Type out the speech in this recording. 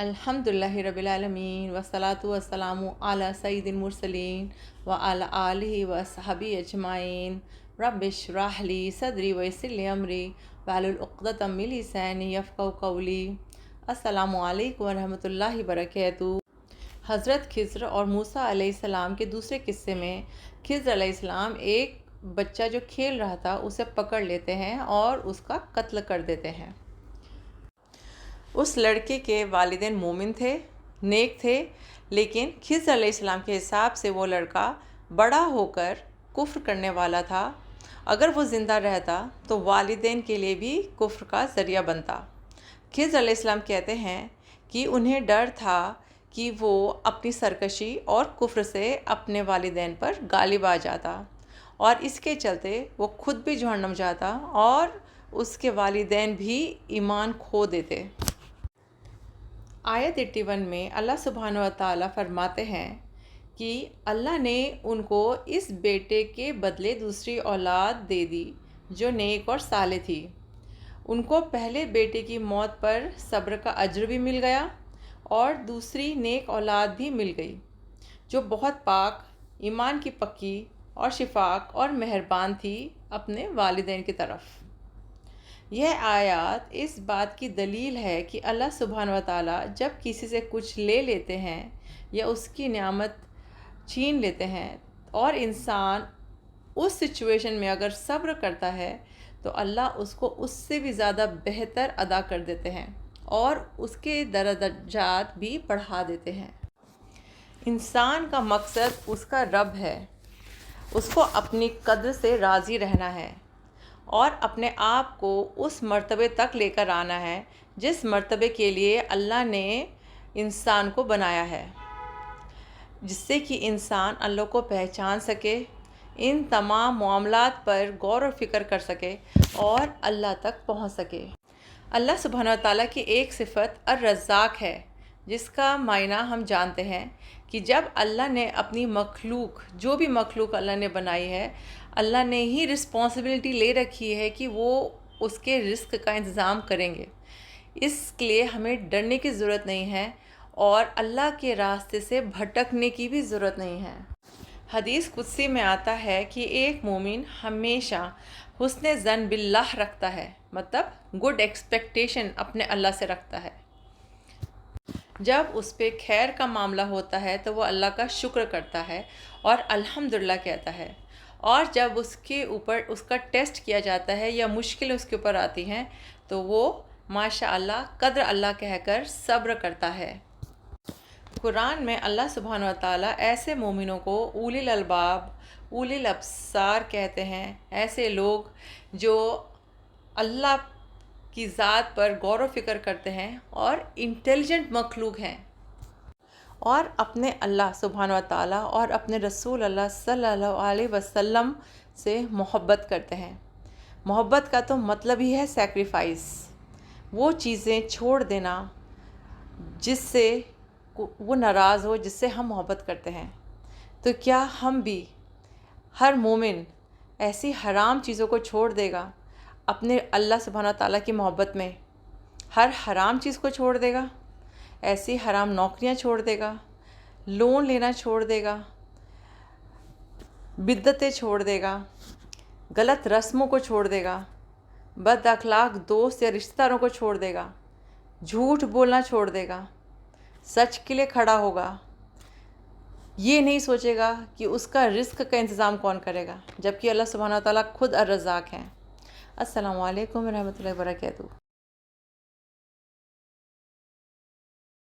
अल्हम्दुलिल्लाहि रब्बिल आलमीन वस्सलातु वस्सलामु अला सय्यिदिल मुरसलीन व अला आलिहि व अस्हाबिहि अजमाइन रब्बिश्रह ली सदरी व यस्सिर ली अमरी वाहलुल उक़्दतम मिन लिसानी यफ़क़हू क़ौली। अस्सलामु अलैकुम व रहमतुल्लाहि व बरकातुहू। हज़रत खिज़्र और मूसा अलैहिस्सलाम के दूसरे किस्से में खिज़्र अलैहिस्सलाम एक बच्चा जो खेल रहा था उसे पकड़ लेते हैं और उसका कत्ल कर देते हैं। उस लड़के के वालिदैन मोमिन थे, नेक थे, लेकिन खिज़्र अलैहिस्सलाम के हिसाब से वो लड़का बड़ा होकर कुफ्र करने वाला था। अगर वो ज़िंदा रहता तो वालिदैन के लिए भी कुफ्र का ज़रिया बनता। खिज़्र अलैहिस्सलाम कहते हैं कि उन्हें डर था कि वो अपनी सरकशी और कुफ्र से अपने वालिदैन पर गालिब आ जाता और इसके चलते वो खुद भी जहन्नम जाता और उसके वालिदैन भी ईमान खो देते। आयत 81 में अल्लाह सुब्हानहू व तआला फरमाते हैं कि अल्लाह ने उनको इस बेटे के बदले दूसरी औलाद दे दी जो नेक और साले थी। उनको पहले बेटे की मौत पर सब्र का अज्र भी मिल गया और दूसरी नेक औलाद भी मिल गई जो बहुत पाक, ईमान की पक्की और शिफाक और मेहरबान थी अपने वालिदैन की तरफ। यह आयत इस बात की दलील है कि अल्लाह सुब्हानहू व तआला जब किसी से कुछ ले लेते हैं या उसकी नेमत छीन लेते हैं और इंसान उस सिचुएशन में अगर सब्र करता है तो अल्लाह उसको उससे भी ज़्यादा बेहतर अदा कर देते हैं और उसके दर्जात भी बढ़ा देते हैं। इंसान का मकसद उसका रब है, उसको अपनी कद्र से राज़ी रहना है और अपने आप को उस मर्तबे तक लेकर आना है जिस मर्तबे के लिए अल्लाह ने इंसान को बनाया है, जिससे कि इंसान अल्लाह को पहचान सके, इन तमाम मामलात पर गौर और फ़िक्र कर सके और अल्लाह तक पहुंच सके। अल्लाह सुब्हानहू व तआला की एक सिफ़त अर्रज़्ज़ाक़ है जिसका मायना हम जानते हैं कि जब अल्लाह ने अपनी मखलूक, जो भी मखलूक अल्लाह ने बनाई है, अल्लाह ने ही रिस्पॉन्सिबिलिटी ले रखी है कि वो उसके रिस्क का इंतज़ाम करेंगे। इसके लिए हमें डरने की ज़रूरत नहीं है और अल्लाह के रास्ते से भटकने की भी ज़रूरत नहीं है। हदीस कुदसी में आता है कि एक मोमिन हमेशा हुस्न ज़न बिल्लाह रखता है, मतलब गुड एक्सपेक्टेशन अपने अल्लाह से रखता है। जब उस पे खैर का मामला होता है तो वो अल्लाह का शुक्र करता है और अल्हम्दुलिल्लाह कहता है, और जब उसके ऊपर उसका टेस्ट किया जाता है या मुश्किलें उसके ऊपर आती हैं तो वो माशाअल्लाह कद्र अल्लाह कहकर सब्र करता है। कुरान में अल्लाह सुब्हानहू व तआला ऐसे मोमिनों को उलिल अलबाब, उलिल अब्सार कहते हैं, ऐसे लोग जो अल्लाह की ज़ात पर गौर व फ़िक्र करते हैं और इंटेलिजेंट मखलूक हैं और अपने अल्लाह सुब्हानहू व तआला और अपने रसूल अल्लाह सल्लल्लाहु अलैहि वसल्लम से मोहब्बत करते हैं। मोहब्बत का तो मतलब ही है सैक्रिफ़ाइस, वो चीज़ें छोड़ देना जिससे वो नाराज़ हो, जिससे हम मोहब्बत करते हैं। तो क्या हम भी, हर मोमिन ऐसी हराम चीज़ों को छोड़ देगा अपने अल्लाह सुब्हानहू व तआला की मोहब्बत में? हर हराम चीज़ को छोड़ देगा, ऐसी हराम नौकरियां छोड़ देगा, लोन लेना छोड़ देगा, बिद्दतें छोड़ देगा, गलत रस्मों को छोड़ देगा, बद अखलाक दोस्त या रिश्तेदारों को छोड़ देगा, झूठ बोलना छोड़ देगा, सच के लिए खड़ा होगा, ये नहीं सोचेगा कि उसका रिस्क का इंतज़ाम कौन करेगा, जबकि अल्लाह सुब्हानहू व तआला खुद अर्रज़्ज़ाक़ हैं। अस्सलामु अलैकुम व रहमतुल्लाहि व बरकातुहू।